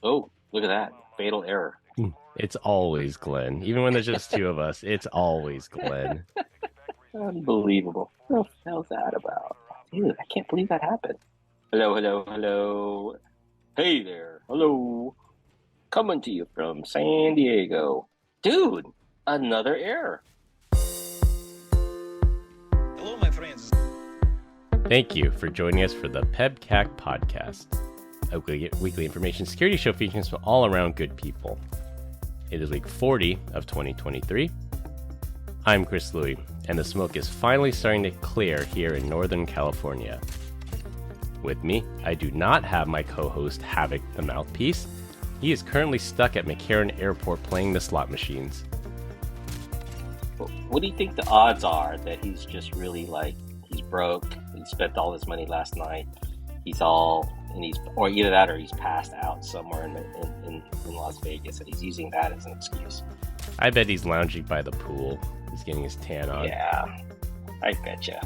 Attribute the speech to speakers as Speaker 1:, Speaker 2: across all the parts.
Speaker 1: Oh, look at that. Fatal error.
Speaker 2: It's always Glenn. Even when there's just two of us, it's always Glenn.
Speaker 1: Unbelievable. What the hell's that about? Dude, I can't believe that happened. Hello, hello, hello. Hey there. Hello. Coming to you from San Diego. Dude, another error.
Speaker 3: Hello, my friends.
Speaker 2: Thank you for joining us for the PEBCAK Podcast, a weekly information security show featuring some all-around good people. It is week 40 of 2023. I'm Chris Louie, and the smoke is finally starting to clear here in Northern California. With me, I do not have my co-host Havoc the Mouthpiece. He is currently stuck at McCarran Airport playing the slot machines.
Speaker 1: What do you think the odds are that he's just really he's broke, he spent all his money last night, or either that or he's passed out somewhere in Las Vegas and he's using that as an excuse?
Speaker 2: I bet he's lounging by the pool. He's getting his tan on.
Speaker 1: Yeah, I betcha.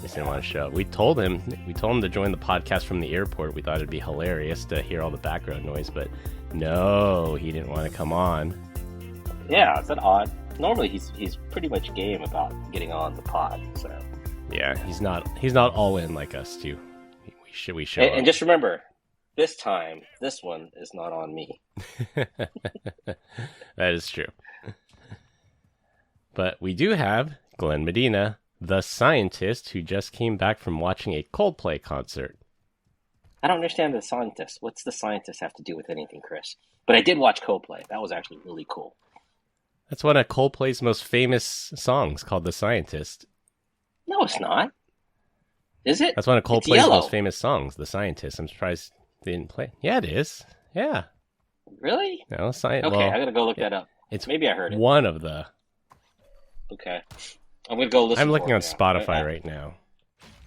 Speaker 2: Just didn't want to show. We told him to join the podcast from the airport. We thought it'd be hilarious to hear all the background noise, but no, he didn't want to come on.
Speaker 1: Yeah, is that odd? Normally he's pretty much game about getting on the pod. So
Speaker 2: yeah, he's not all in like us too. We show
Speaker 1: and just remember, this time this one is not on me.
Speaker 2: That is true. But we do have Glenn Medina, the scientist who just came back from watching a Coldplay concert.
Speaker 1: I don't understand the scientist. What's the scientist have to do with anything, Chris? But I did watch Coldplay. That was actually really cool.
Speaker 2: That's one of Coldplay's most famous songs, called "The Scientist."
Speaker 1: No, it's not. Is it?
Speaker 2: That's one of
Speaker 1: It's
Speaker 2: Coldplay's
Speaker 1: yellow.
Speaker 2: most famous songs, "The Scientist." I'm surprised they didn't play. Yeah, it is. Yeah.
Speaker 1: Really?
Speaker 2: No, science.
Speaker 1: Okay,
Speaker 2: Well,
Speaker 1: I gotta go look that up.
Speaker 2: it's
Speaker 1: Maybe I heard it.
Speaker 2: one of the.
Speaker 1: Okay, I'm gonna go listen.
Speaker 2: I'm looking
Speaker 1: for
Speaker 2: on
Speaker 1: it now.
Speaker 2: Spotify right now.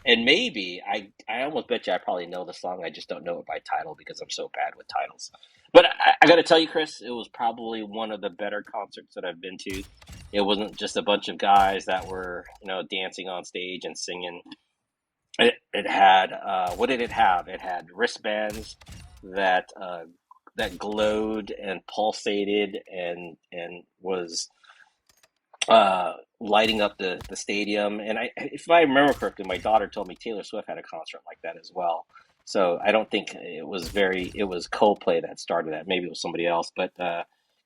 Speaker 1: And maybe I almost bet you I probably know the song. I just don't know it by title because I'm so bad with titles. But I got to tell you, Chris, it was probably one of the better concerts that I've been to. It wasn't just a bunch of guys that were, dancing on stage and singing. It had what did it have? It had wristbands that glowed and pulsated and was lighting up the stadium. And if I remember correctly, my daughter told me Taylor Swift had a concert like that as well. So I don't think it was Coldplay that started that. Maybe it was somebody else, but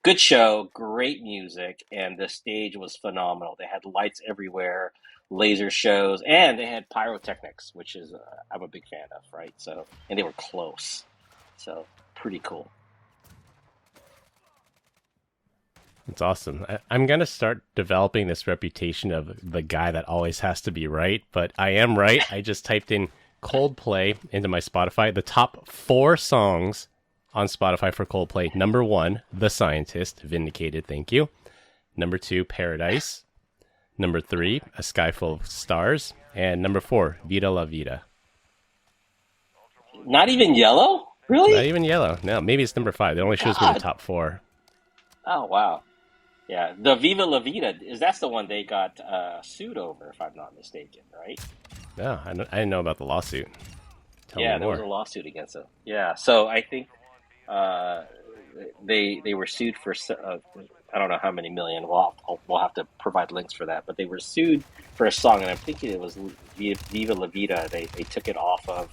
Speaker 1: good show, great music, and the stage was phenomenal. They had lights everywhere, laser shows, and they had pyrotechnics, which is I'm a big fan of, right? So, and they were close, so pretty cool.
Speaker 2: It's awesome. I'm going to start developing this reputation of the guy that always has to be right, but I am right. I just typed in Coldplay into my Spotify. The top 4 songs on Spotify for Coldplay. Number 1, The Scientist, Vindicated, thank you. Number 2, Paradise. Number 3, A Sky Full of Stars. And number 4, Viva la Vida.
Speaker 1: Not even yellow,
Speaker 2: Not
Speaker 1: really?
Speaker 2: even yellow. No, maybe it's number 5. It only shows me the
Speaker 1: God.
Speaker 2: top 4.
Speaker 1: Oh wow. Yeah, the Viva La Vida that's the one they got sued over, if I'm not mistaken, right?
Speaker 2: No, I didn't know about the lawsuit. Tell me
Speaker 1: Yeah, there was a
Speaker 2: more.
Speaker 1: lawsuit against them. Yeah, so I think uh, they were sued for I don't know how many million. We'll have to provide links for that, but they were sued for a song, and I'm thinking it was Viva La Vida. They took it off of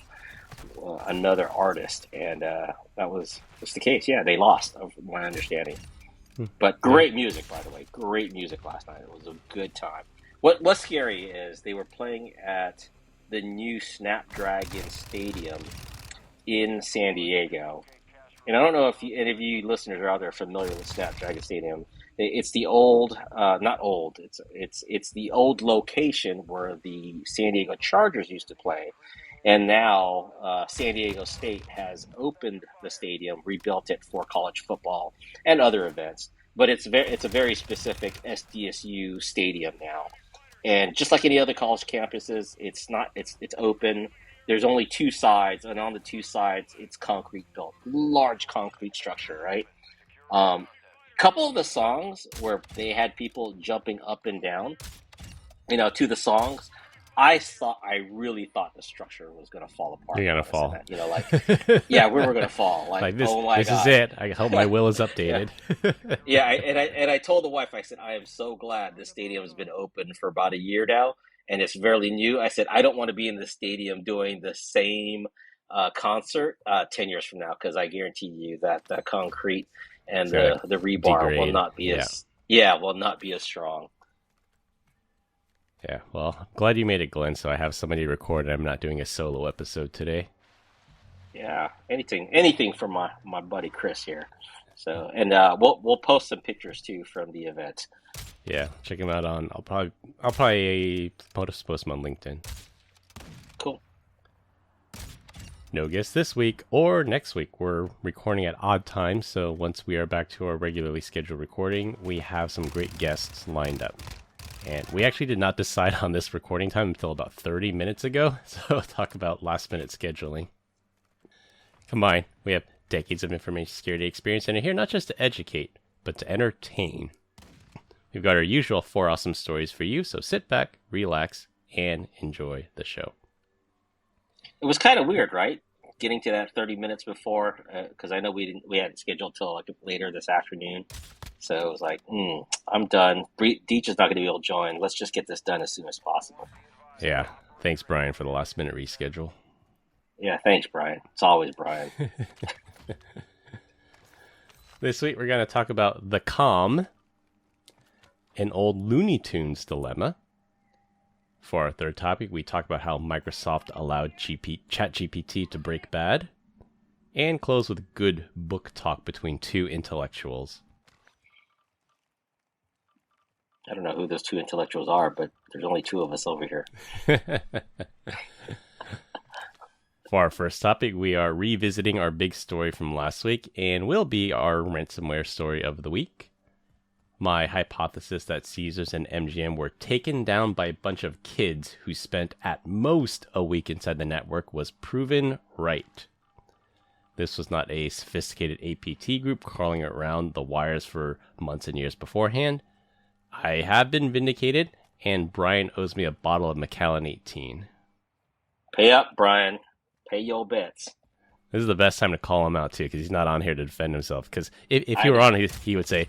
Speaker 1: another artist, and that was the case. Yeah, they lost, of my understanding. But
Speaker 2: Yeah.
Speaker 1: great music, by the way. Great music last night. It was a good time. What's scary is they were playing at the new Snapdragon Stadium in San Diego. And I don't know if any of you listeners are out there familiar with Snapdragon Stadium. It's the old, not old. It's the old location where the San Diego Chargers used to play, and now San Diego State has opened the stadium, rebuilt it for college football and other events. But it's a very specific SDSU stadium now, and just like any other college campuses, it's open. There's only two sides, and on the two sides, it's concrete built, large concrete structure, right? Couple of the songs where they had people jumping up and down, to the songs. I really thought the structure was going to fall apart.
Speaker 2: You're gonna fall.
Speaker 1: That, yeah, we were going to fall.
Speaker 2: Like this,
Speaker 1: oh my
Speaker 2: this
Speaker 1: God.
Speaker 2: is it. I hope my will is updated.
Speaker 1: And I told the wife, I said, I am so glad this stadium has been open for about a year now, and it's fairly new. I said, I don't want to be in the stadium doing the same concert 10 years from now, because I guarantee you that the concrete and the rebar
Speaker 2: degrade.
Speaker 1: will not be will not be as strong.
Speaker 2: Yeah, well, I'm glad you made it, Glenn, so I have somebody to record and I'm not doing a solo episode today.
Speaker 1: Yeah, anything from my buddy Chris here. So, and we'll post some pictures too from the event.
Speaker 2: Yeah, check him out on. I'll probably post them on LinkedIn.
Speaker 1: Cool.
Speaker 2: No guests this week or next week. We're recording at odd times, so once we are back to our regularly scheduled recording, we have some great guests lined up. And we actually did not decide on this recording time until about 30 minutes ago, so we'll talk about last-minute scheduling. Combined, we have decades of information security experience and are here not just to educate, but to entertain. We've got our usual 4 awesome stories for you, so sit back, relax, and enjoy the show.
Speaker 1: It was kind of weird, right? Getting to that 30 minutes before, because I know we hadn't scheduled till like later this afternoon. So it was like, I'm done. Deej is not going to be able to join. Let's just get this done as soon as possible.
Speaker 2: Yeah. Thanks, Brian, for the last minute reschedule.
Speaker 1: Yeah, thanks, Brian. It's always Brian.
Speaker 2: This week, we're going to talk about the COM, an old Looney Tunes dilemma. For our third topic, we talk about how Microsoft allowed ChatGPT to break bad, and close with good book talk between 2 intellectuals.
Speaker 1: I don't know who those 2 intellectuals are, but there's only 2 of us over here.
Speaker 2: For our first topic, we are revisiting our big story from last week, and will be our ransomware story of the week. My hypothesis that Caesars and MGM were taken down by a bunch of kids who spent at most a week inside the network was proven right. This was not a sophisticated APT group crawling around the wires for months and years beforehand. I have been vindicated, and Brian owes me a bottle of Macallan 18.
Speaker 1: Pay up, Brian. Pay your bets.
Speaker 2: This is the best time to call him out, too, because he's not on here to defend himself. Because if he were on, he would say,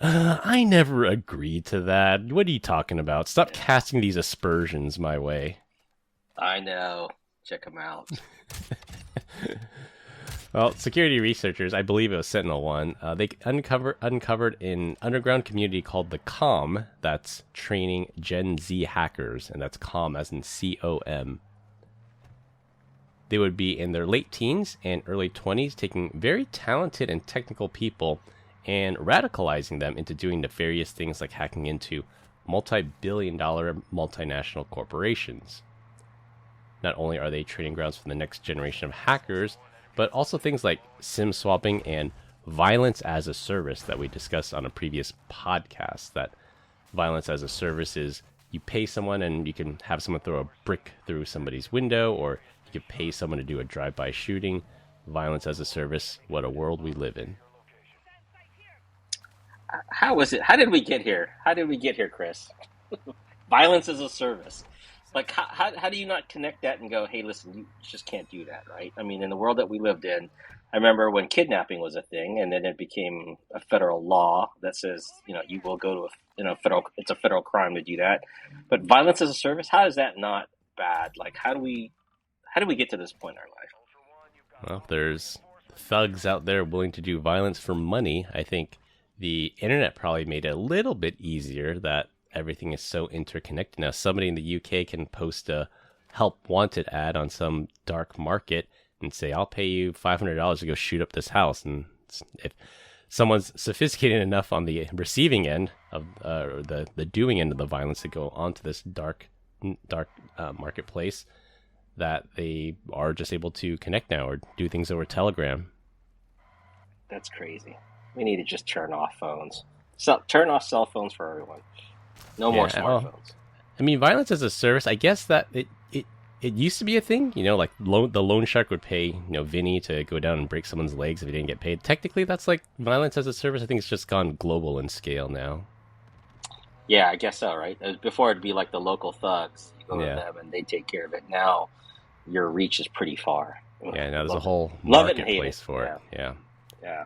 Speaker 2: I never agreed to that. What are you talking about? Stop casting these aspersions my way.
Speaker 1: I know. Check them out.
Speaker 2: Well, security researchers, I believe it was Sentinel-1, they uncovered an underground community called the COM, that's Training Gen Z Hackers, and that's COM as in C-O-M. They would be in their late teens and early 20s, taking very talented and technical people and radicalizing them into doing nefarious things like hacking into multi-billion-dollar multinational corporations. Not only are they training grounds for the next generation of hackers, but also things like SIM swapping and violence as a service that we discussed on a previous podcast. That violence as a service is you pay someone and you can have someone throw a brick through somebody's window, or you can pay someone to do a drive-by shooting. Violence as a service, what a world we live in.
Speaker 1: How was it? How did we get here? How did we get here, Chris? Violence as a service. Like, how do you not connect that and go, hey, listen, you just can't do that, right? I mean, in the world that we lived in, I remember when kidnapping was a thing, and then it became a federal law that says, you will go to it's a federal crime to do that. But violence as a service, how is that not bad? Like, how do we get to this point in our life?
Speaker 2: Well, there's thugs out there willing to do violence for money. I think the internet probably made it a little bit easier that everything is so interconnected now. Somebody in the UK can post a help wanted ad on some dark market and say, I'll pay you $500 to go shoot up this house. And if someone's sophisticated enough on the receiving end of or the doing end of the violence to go onto this dark marketplace, that they are just able to connect now or do things over Telegram.
Speaker 1: That's crazy. We need to just turn off phones. Turn off cell phones for everyone. No more smartphones. Well,
Speaker 2: I mean, violence as a service, I guess that it used to be a thing, like the loan shark would pay, Vinny to go down and break someone's legs if he didn't get paid. Technically, that's like violence as a service. I think it's just gone global in scale now.
Speaker 1: Yeah, I guess so, right? Before it'd be like the local thugs. You go to
Speaker 2: Yeah.
Speaker 1: them and they take care of it. Now your reach is pretty far.
Speaker 2: Yeah, now there's a
Speaker 1: Love,
Speaker 2: whole
Speaker 1: love it and hate it.
Speaker 2: marketplace for it.
Speaker 1: Yeah,
Speaker 2: Yeah.
Speaker 1: yeah.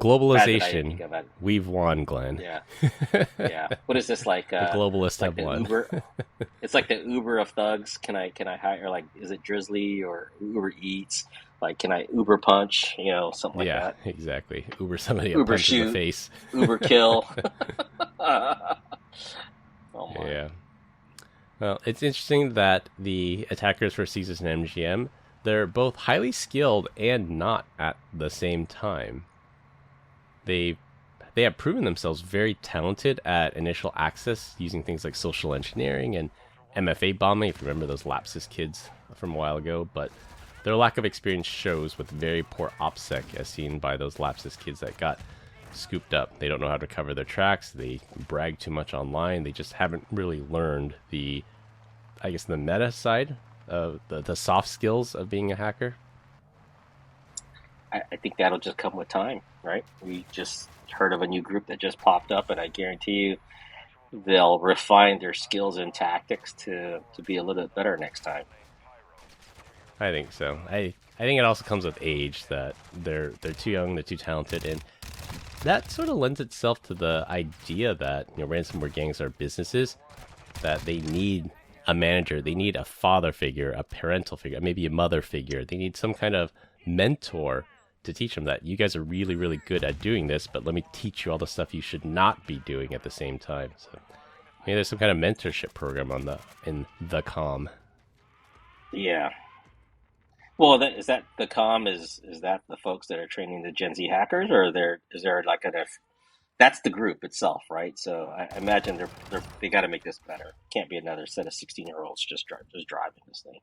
Speaker 1: Bad that I didn't think
Speaker 2: Globalization.
Speaker 1: of it.
Speaker 2: We've won, Glenn.
Speaker 1: Yeah, yeah. What is this like?
Speaker 2: The globalists
Speaker 1: It's like
Speaker 2: have
Speaker 1: the
Speaker 2: won.
Speaker 1: Uber. It's like the Uber of thugs. Can I hire? Like, is it Drizzly or Uber Eats? Like, can I Uber punch? You know, something like
Speaker 2: Yeah,
Speaker 1: that.
Speaker 2: exactly. Uber somebody a
Speaker 1: Uber
Speaker 2: punch in the
Speaker 1: shoot.
Speaker 2: face.
Speaker 1: Uber kill. Oh my.
Speaker 2: Yeah. Well, it's interesting that the attackers for Caesars and MGM, they're both highly skilled and not at the same time. They have proven themselves very talented at initial access using things like social engineering and MFA bombing, if you remember those Lapsus kids from a while ago, but their lack of experience shows with very poor OPSEC as seen by those Lapsus kids that got scooped up. They don't know how to cover their tracks, they brag too much online, they just haven't really learned the meta side of the soft skills of being a hacker.
Speaker 1: I think that'll just come with time, right? We just heard of a new group that just popped up, and I guarantee you they'll refine their skills and tactics to be a little bit better next time.
Speaker 2: I think so. I think it also comes with age that they're too young, they're too talented, and that sort of lends itself to the idea that ransomware gangs are businesses, that they need a manager, they need a father figure, a parental figure, maybe a mother figure. They need some kind of mentor to teach them that you guys are really, really good at doing this, but let me teach you all the stuff you should not be doing at the same time. So maybe there's some kind of mentorship program in the com.
Speaker 1: Yeah. Well, is that the com? Is that the folks that are training the Gen Z hackers, or is there like that's the group itself, right? So I imagine they got to make this better. Can't be another set of 16-year-olds just driving this thing.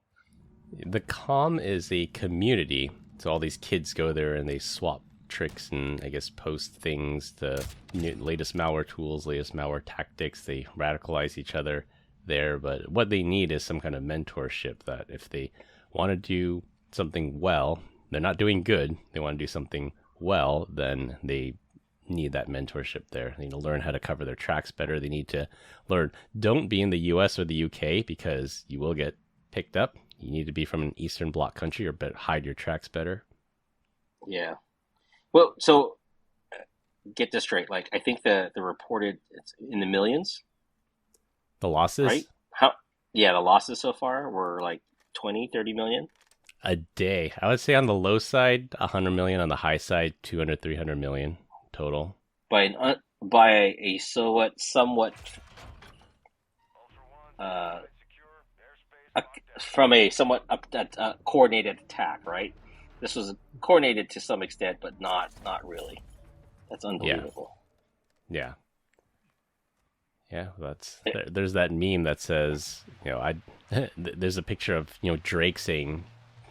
Speaker 2: The com is a community, so all these kids go there and they swap tricks and I guess post things, the latest malware tools, latest malware tactics. They radicalize each other there, but what they need is some kind of mentorship that if they want to do something well, they're not doing good, they want to do something well, then they need that mentorship there. They need to learn how to cover their tracks better. They need to learn, don't be in the US or the UK because you will get picked up. You need to be from an Eastern Bloc country or hide your tracks better.
Speaker 1: Yeah. Well, so get this straight. Like, I think the reported, it's in the millions.
Speaker 2: The losses?
Speaker 1: Right? The losses so far were like 20, 30 million.
Speaker 2: A day. I would say on the low side, 100 million. On the high side, 200, 300 million total.
Speaker 1: By a somewhat from a somewhat coordinated attack, right? This was coordinated to some extent, but not really. That's unbelievable.
Speaker 2: Yeah. There's that meme that says, there's a picture of Drake saying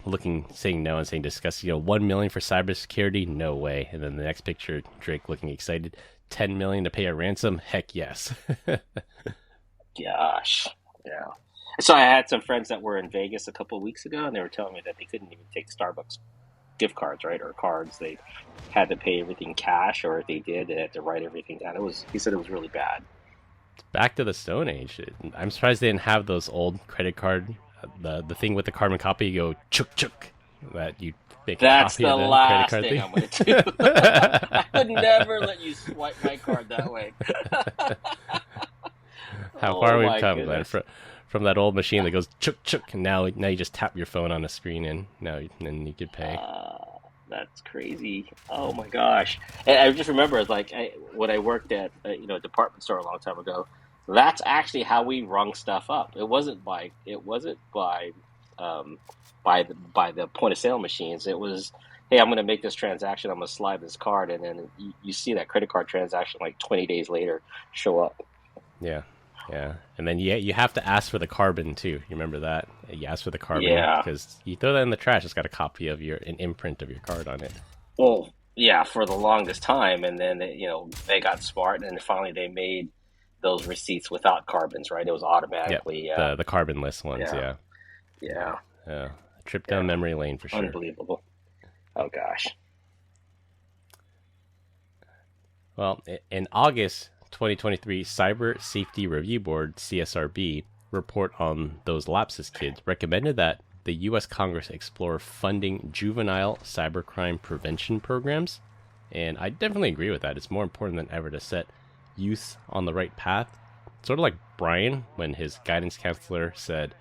Speaker 2: no and saying disgusting. 1 million for cybersecurity, no way. And then the next picture, Drake looking excited, 10 million to pay a ransom, heck yes.
Speaker 1: Gosh, yeah. So I had some friends that were in Vegas a couple of weeks ago, and they were telling me that they couldn't even take Starbucks gift cards, right, or cards. They had to pay everything cash, or if they did, they had to write everything down. He said it was really bad.
Speaker 2: Back to the Stone Age. I'm surprised they didn't have those old credit card, the thing with the carbon copy. You go chuk chuk, that you make a copy of the
Speaker 1: last
Speaker 2: credit
Speaker 1: thing
Speaker 2: card
Speaker 1: I'm going to do. I would never let you swipe my card that way.
Speaker 2: How far we've come,
Speaker 1: goodness.
Speaker 2: Glenn, from that old machine that goes chuk chuk, and now you just tap your phone on a screen and then you could pay.
Speaker 1: That's crazy. Oh my gosh. And I just remember, like, when I worked at a department store a long time ago, that's actually how we rung stuff up. It wasn't by the point of sale machines. It was, hey, I'm going to make this transaction. I'm going to slide this card, and then you see that credit card transaction like 20 days later show up.
Speaker 2: Yeah. And then you have to ask for the carbon too. You remember that? You ask for the carbon because you throw that in the trash. It's got a copy of an imprint of your card on it.
Speaker 1: Well, yeah, for the longest time, and then they got smart, and then finally they made those receipts without carbons, right? It was automatically
Speaker 2: the carbonless ones.
Speaker 1: Yeah.
Speaker 2: Trip down memory lane for sure.
Speaker 1: Unbelievable. Oh gosh.
Speaker 2: Well, in August 2023 Cyber Safety Review Board, CSRB, report on those lapsus kids recommended that the U.S. Congress explore funding juvenile cybercrime prevention programs. And I definitely agree with that. It's more important than ever to set youth on the right path. Sort of like Brian, when his guidance counselor said,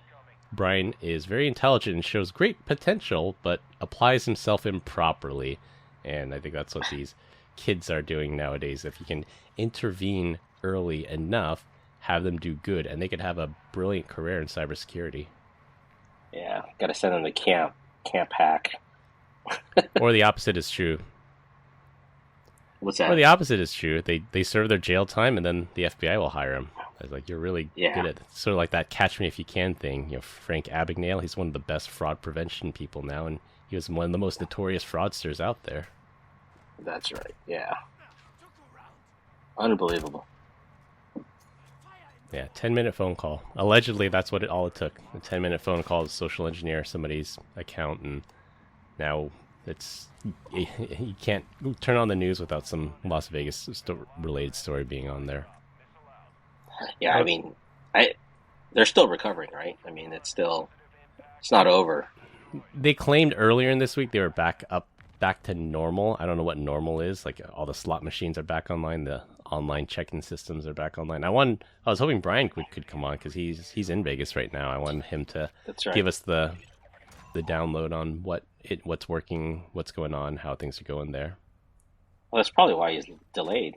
Speaker 2: Brian is very intelligent and shows great potential, but applies himself improperly. And I think that's what these kids are doing nowadays. If you can intervene early enough, have them do good, and they could have a brilliant career in cybersecurity.
Speaker 1: Yeah, got to send them to camp hack.
Speaker 2: Or the opposite is true.
Speaker 1: What's that?
Speaker 2: Or the opposite is true. They serve their jail time, and then the FBI will hire them. I was like, you're really good at it. Sort of like that catch me if you can thing. You know, Frank Abagnale, he's one of the best fraud prevention people now, and he was one of the most notorious fraudsters out there.
Speaker 1: That's right. Yeah. Unbelievable.
Speaker 2: Yeah, 10-minute phone call. Allegedly, that's what it took. A 10-minute phone call to social engineer somebody's account, and now you can't turn on the news without some Las Vegas related story being on there.
Speaker 1: Yeah, I mean, they're still recovering, right? I mean, it's not over.
Speaker 2: They claimed earlier in this week they were back to normal. I don't know what normal is. Like all the slot machines are back online. The online check-in systems are back online. I was hoping Brian could come on because he's in Vegas right now. I wanted him to give us the download on what's working, what's going on, how things are going there.
Speaker 1: Well, that's probably why he's delayed.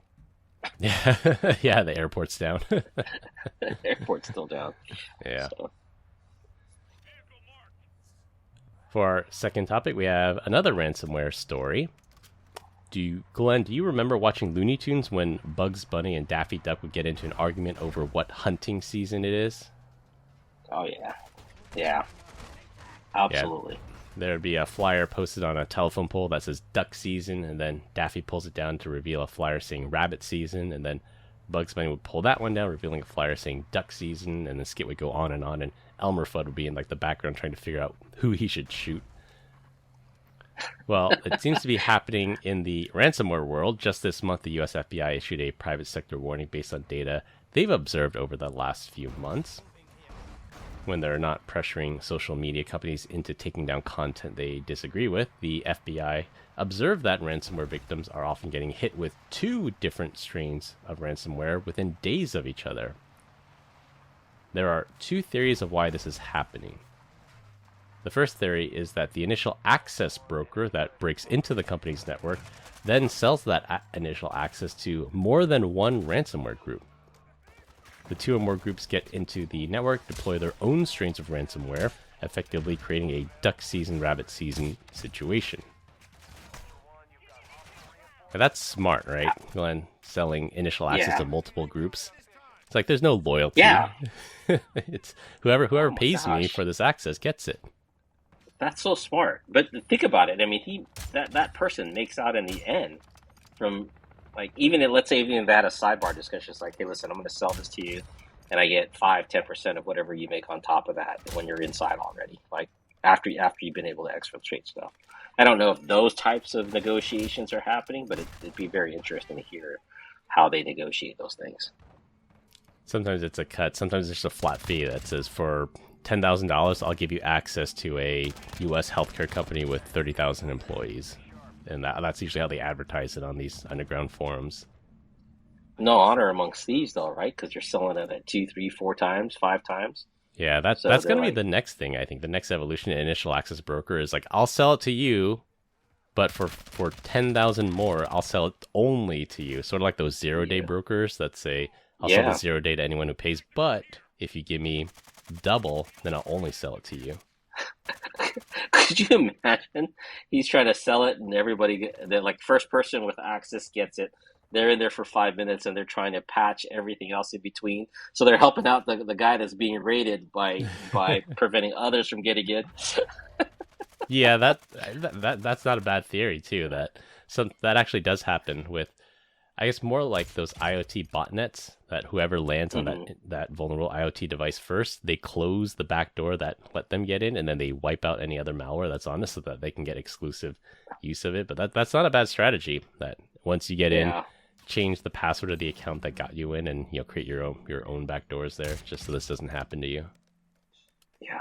Speaker 2: Yeah, yeah, the airport's down.
Speaker 1: The airport's still down.
Speaker 2: Yeah.
Speaker 1: So.
Speaker 2: For our second topic, we have another ransomware story. Glenn, do you remember watching Looney Tunes when Bugs Bunny and Daffy Duck would get into an argument over what hunting season it is?
Speaker 1: Oh, yeah. Yeah. Absolutely. Yeah.
Speaker 2: There'd be a flyer posted on a telephone pole that says duck season, and then Daffy pulls it down to reveal a flyer saying rabbit season, and then Bugs Bunny would pull that one down, revealing a flyer saying duck season, and the skit would go on, and Elmer Fudd would be in like the background trying to figure out who he should shoot. Well, it seems to be happening in the ransomware world. Just this month, the US FBI issued a private sector warning based on data they've observed over the last few months. When they're not pressuring social media companies into taking down content they disagree with, the FBI observed that ransomware victims are often getting hit with 2 different strains of ransomware within days of each other. There are 2 theories of why this is happening. The first theory is that the initial access broker that breaks into the company's network then sells that initial access to more than one ransomware group. The 2 or more groups get into the network, deploy their own strains of ransomware, effectively creating a duck season, rabbit season situation. Now that's smart, right, Glenn? Selling initial access to multiple groups. It's like there's no loyalty.
Speaker 1: Yeah.
Speaker 2: It's whoever pays me for this access gets it.
Speaker 1: That's so smart. But think about it. I mean, that person makes out in the end from, like, let's say even if they had a sidebar discussion, it's like, hey, listen, I'm going to sell this to you, and I get 5-10% of whatever you make on top of that when you're inside already. Like after you've been able to exfiltrate stuff. I don't know if those types of negotiations are happening, but it'd be very interesting to hear how they negotiate those things.
Speaker 2: Sometimes it's a cut. Sometimes it's just a flat fee that says for $10,000, I'll give you access to a U.S. healthcare company with 30,000 employees. And that's usually how they advertise it on these underground forums.
Speaker 1: No honor amongst thieves, though, right? Because you're selling it at 2, 3, 4 times, 5 times.
Speaker 2: Yeah, that's going to be the next thing, I think. The next evolution in initial access broker is like, I'll sell it to you, but for 10,000 more, I'll sell it only to you. Sort of like those zero-day brokers that say, I'll sell the 0 day to anyone who pays, but if you give me double, then I'll only sell it to you.
Speaker 1: Could you imagine? He's trying to sell it, and the first person with access gets it. They're in there for 5 minutes, and they're trying to patch everything else in between. So they're helping out the guy that's being raided by preventing others from getting it.
Speaker 2: Yeah, that's not a bad theory too. That actually does happen with, I guess, more like those IoT botnets, that whoever lands on that vulnerable IoT device first, they close the back door that let them get in, and then they wipe out any other malware that's on it so that they can get exclusive use of it. But that's not a bad strategy, that once you get in, change the password of the account that got you in, and create your own backdoors there, just so this doesn't happen to you.
Speaker 1: Yeah,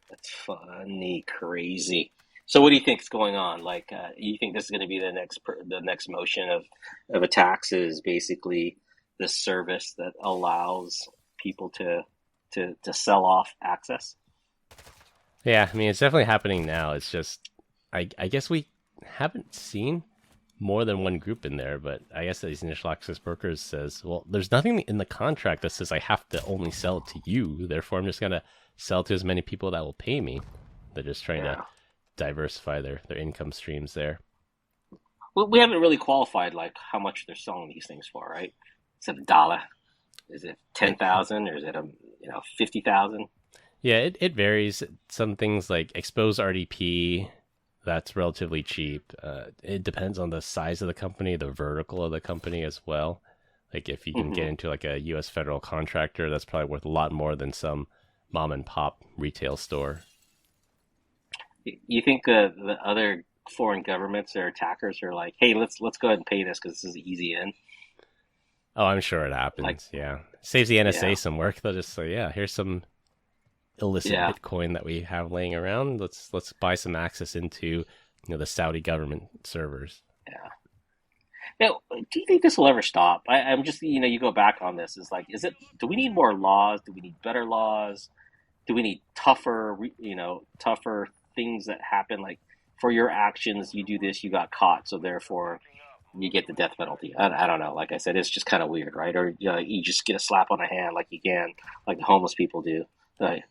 Speaker 1: that's funny, crazy. So, what do you think is going on? Like, you think this is going to be the next motion of attacks? Is basically this service that allows people to sell off access?
Speaker 2: Yeah, I mean, it's definitely happening now. It's just, I guess we haven't seen more than one group in there, but I guess these initial access brokers says, well, there's nothing in the contract that says I have to only sell it to you. Therefore, I'm just going to sell to as many people that will pay me. They're just trying to diversify their income streams there.
Speaker 1: Well, we haven't really qualified like how much they're selling these things for, right? Is it $1? Is it 10,000 or is it 50,000?
Speaker 2: Yeah, it varies. Some things like exposed RDP, that's relatively cheap. It depends on the size of the company, the vertical of the company as well. Like if you can get into like a U.S. federal contractor, that's probably worth a lot more than some mom and pop retail store.
Speaker 1: You think the other foreign governments or attackers are like, hey, let's go ahead and pay this because this is easy in?
Speaker 2: Oh, I'm sure it happens. Yeah, saves the NSA some work. They'll just say, yeah, here's some illicit Bitcoin that we have laying around. Let's buy some access into the Saudi government servers.
Speaker 1: Yeah. Now, do you think this will ever stop? I'm just you go back on this. Is like, do we need more laws? Do we need better laws? Do we need tougher things that happen? Like for your actions, you do this, you got caught, so therefore you get the death penalty. I don't know. Like I said, it's just kind of weird, right? Or you just get a slap on the hand like the homeless people do.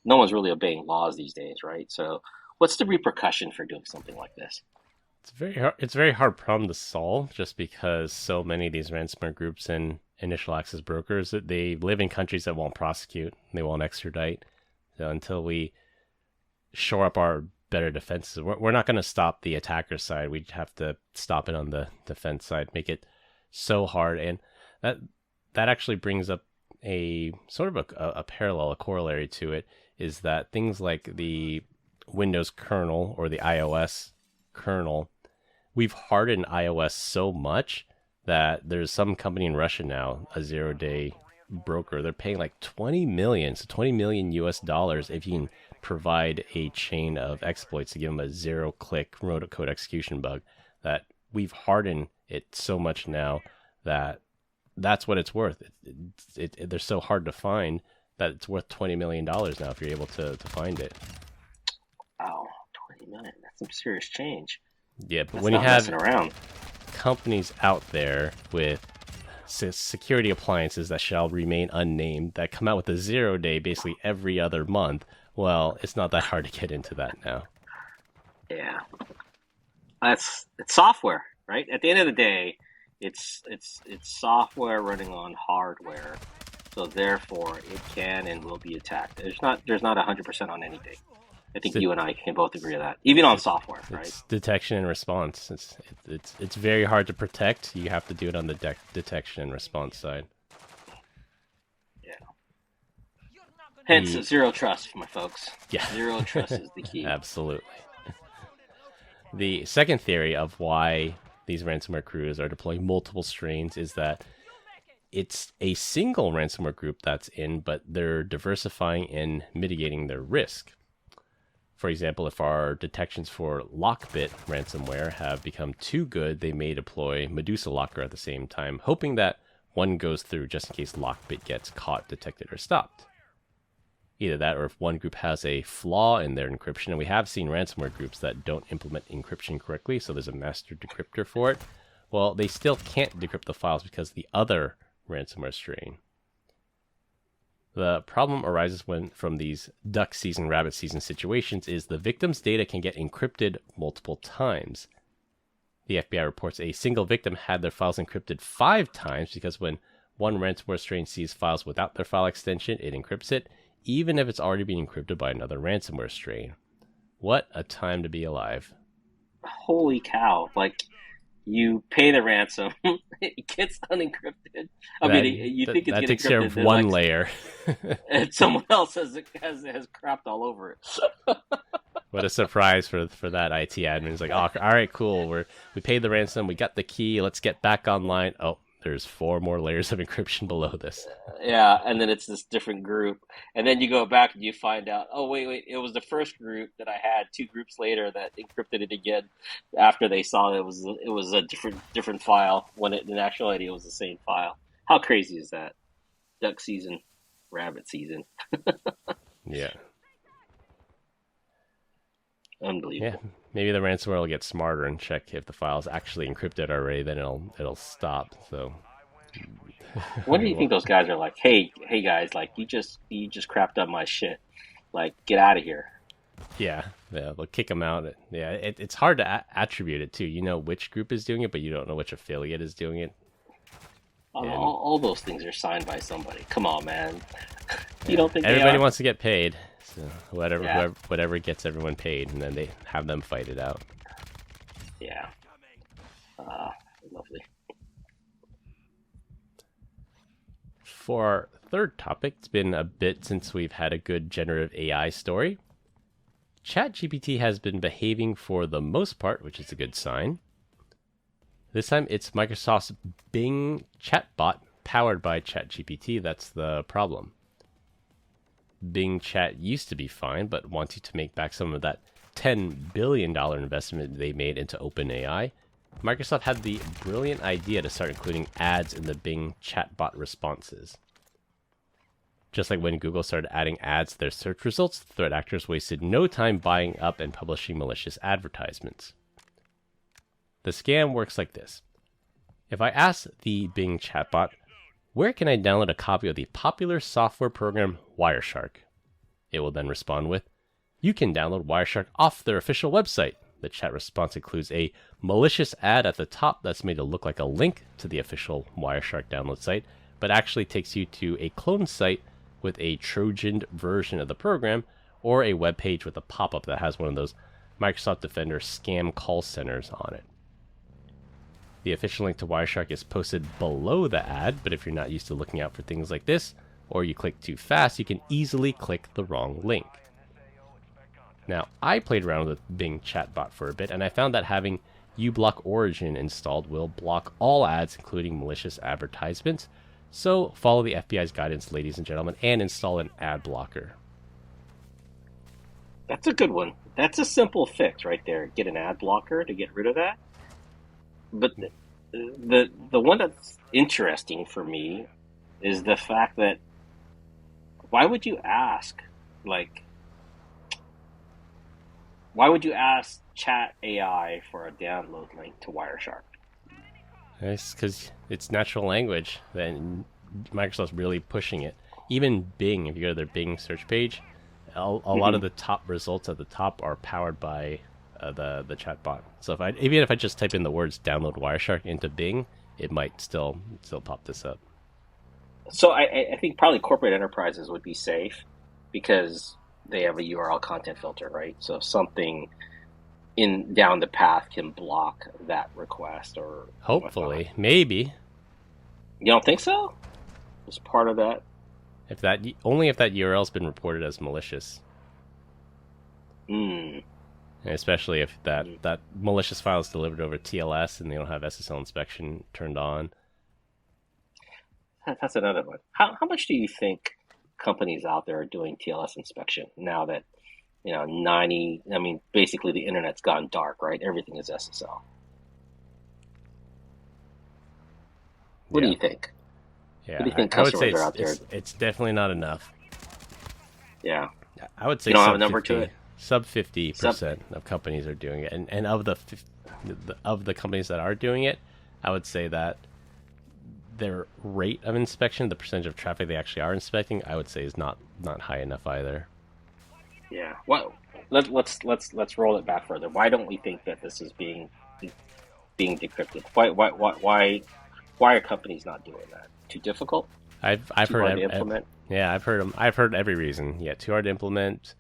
Speaker 1: No one's really obeying laws these days, right? So what's the repercussion for doing something like this?
Speaker 2: It's a very hard problem to solve just because so many of these ransomware groups and initial access brokers, they live in countries that won't prosecute. They won't extradite. So until we shore up our better defenses, we're not going to stop the attacker side. We have to stop it on the defense side, make it so hard. And that actually brings up a sort of a parallel, a corollary to it, is that things like the Windows kernel or the iOS kernel, we've hardened iOS so much that there's some company in Russia now, a 0-day broker, they're paying like 20 million, so 20 million US dollars if you can provide a chain of exploits to give them a 0-click remote code execution bug. That we've hardened it so much now that's what it's worth. They're so hard to find that it's worth $20 million now if you're able to find it.
Speaker 1: Oh, 20 million. That's some serious change.
Speaker 2: Yeah, but
Speaker 1: that's
Speaker 2: when you have
Speaker 1: around
Speaker 2: companies out there with security appliances that shall remain unnamed that come out with a 0-day basically every other month, well, it's not that hard to get into that now.
Speaker 1: Yeah. It's software, right? At the end of the day, it's software running on hardware, so therefore it can and will be attacked. There's not 100% on anything. I think you and I can both agree on that, even on software, right?
Speaker 2: It's detection and response. It's very hard to protect. You have to do it on the detection and response side.
Speaker 1: Yeah. Hence, zero trust, my folks.
Speaker 2: Yeah.
Speaker 1: Zero trust is the key.
Speaker 2: Absolutely. The second theory of why these ransomware crews are deploying multiple strains is that it's a single ransomware group that's in, but they're diversifying and mitigating their risk. For example, if our detections for Lockbit ransomware have become too good, they may deploy Medusa Locker at the same time, hoping that one goes through just in case Lockbit gets caught, detected, or stopped. Either that, or if one group has a flaw in their encryption, and we have seen ransomware groups that don't implement encryption correctly, so there's a master decryptor for it, well, they still can't decrypt the files because of the other ransomware strain. The problem arises from these duck season, rabbit season situations is the victim's data can get encrypted multiple times. The FBI reports a single victim had their files encrypted 5 times because when one ransomware strain sees files without their file extension, it encrypts it, even if it's already been encrypted by another ransomware strain. What a time to be alive.
Speaker 1: Holy cow. Like, you pay the ransom, it gets unencrypted. You think it's
Speaker 2: that
Speaker 1: getting
Speaker 2: takes care of one layer.
Speaker 1: And someone else has crapped all over it.
Speaker 2: What a surprise for that IT admin. It's like, oh, all right, cool. We paid the ransom. We got the key. Let's get back online. Oh, there's 4 more layers of encryption below this.
Speaker 1: Yeah, and then it's this different group, and then you go back and you find out, oh wait, it was the first group that I had 2 groups later that encrypted it again after they saw it was a different file when in actuality it was the same file. How crazy is that? Duck season, rabbit season.
Speaker 2: Yeah.
Speaker 1: Unbelievable.
Speaker 2: Yeah, maybe the ransomware will get smarter and check if the file's actually encrypted already. Then it'll stop. So,
Speaker 1: what do you think those guys are like? Hey guys, like you just crapped up my shit. Like get out of here.
Speaker 2: Yeah, they'll kick them out. Yeah, it's hard to attribute it too. You know which group is doing it, but you don't know which affiliate is doing it.
Speaker 1: All those things are signed by somebody. Come on, man. You don't think
Speaker 2: everybody wants to get paid? So whatever gets everyone paid, and then they have them fight it out.
Speaker 1: Yeah. Lovely.
Speaker 2: For our third topic, it's been a bit since we've had a good generative AI story. ChatGPT has been behaving for the most part, which is a good sign. This time it's Microsoft's Bing Chatbot powered by ChatGPT that's the problem. Bing Chat used to be fine, but wanting to make back some of that $10 billion investment they made into OpenAI, Microsoft had the brilliant idea to start including ads in the Bing Chatbot responses. Just like when Google started adding ads to their search results, threat actors wasted no time buying up and publishing malicious advertisements. The scam works like this. If I ask the Bing Chatbot, where can I download a copy of the popular software program Wireshark? It will then respond with, you can download Wireshark off their official website. The chat response includes a malicious ad at the top that's made to look like a link to the official Wireshark download site, but actually takes you to a cloned site with a Trojan version of the program, or a web page with a pop-up that has one of those Microsoft Defender scam call centers on it. The official link to Wireshark is posted below the ad, but if you're not used to looking out for things like this, or you click too fast, you can easily click the wrong link. Now, I played around with Bing Chatbot for a bit, and I found that having uBlock Origin installed will block all ads, including malicious advertisements. So follow the FBI's guidance, ladies and gentlemen, and install an ad blocker.
Speaker 1: That's a good one. That's a simple fix right there. Get an ad blocker to get rid of that. But the one that's interesting for me is the fact that why would you ask Chat AI for a download link to Wireshark?
Speaker 2: It's because it's natural language. Then Microsoft's really pushing it. Even Bing, if you go to their Bing search page, a lot of the top results at the top are powered by the chatbot. So even if I just type in the words "download Wireshark" into Bing, it might still pop this up.
Speaker 1: So I think probably corporate enterprises would be safe because they have a URL content filter, right? So something down the path can block that request or
Speaker 2: hopefully, maybe.
Speaker 1: You don't think so? It's part of that.
Speaker 2: Only if that URL's been reported as malicious. Especially if that malicious file is delivered over TLS and they don't have SSL inspection turned on.
Speaker 1: That's another one. How much do you think companies out there are doing TLS inspection now that, basically the internet's gone dark, right? Everything is SSL. What do you think?
Speaker 2: Yeah,
Speaker 1: what do you think
Speaker 2: I would say
Speaker 1: customers are out there?
Speaker 2: It's definitely not enough.
Speaker 1: Yeah.
Speaker 2: I would say
Speaker 1: you don't have a number to it?
Speaker 2: Sub 50% of companies are doing it, and of the companies that are doing it, I would say that their rate of inspection, the percentage of traffic they actually are inspecting, I would say is not high enough either.
Speaker 1: Yeah. Well, let's roll it back further. Why don't we think that this is being decrypted? Why are companies not doing that? Too difficult?
Speaker 2: I've
Speaker 1: too
Speaker 2: heard
Speaker 1: hard to implement.
Speaker 2: I've heard every reason. Yeah, too hard to implement.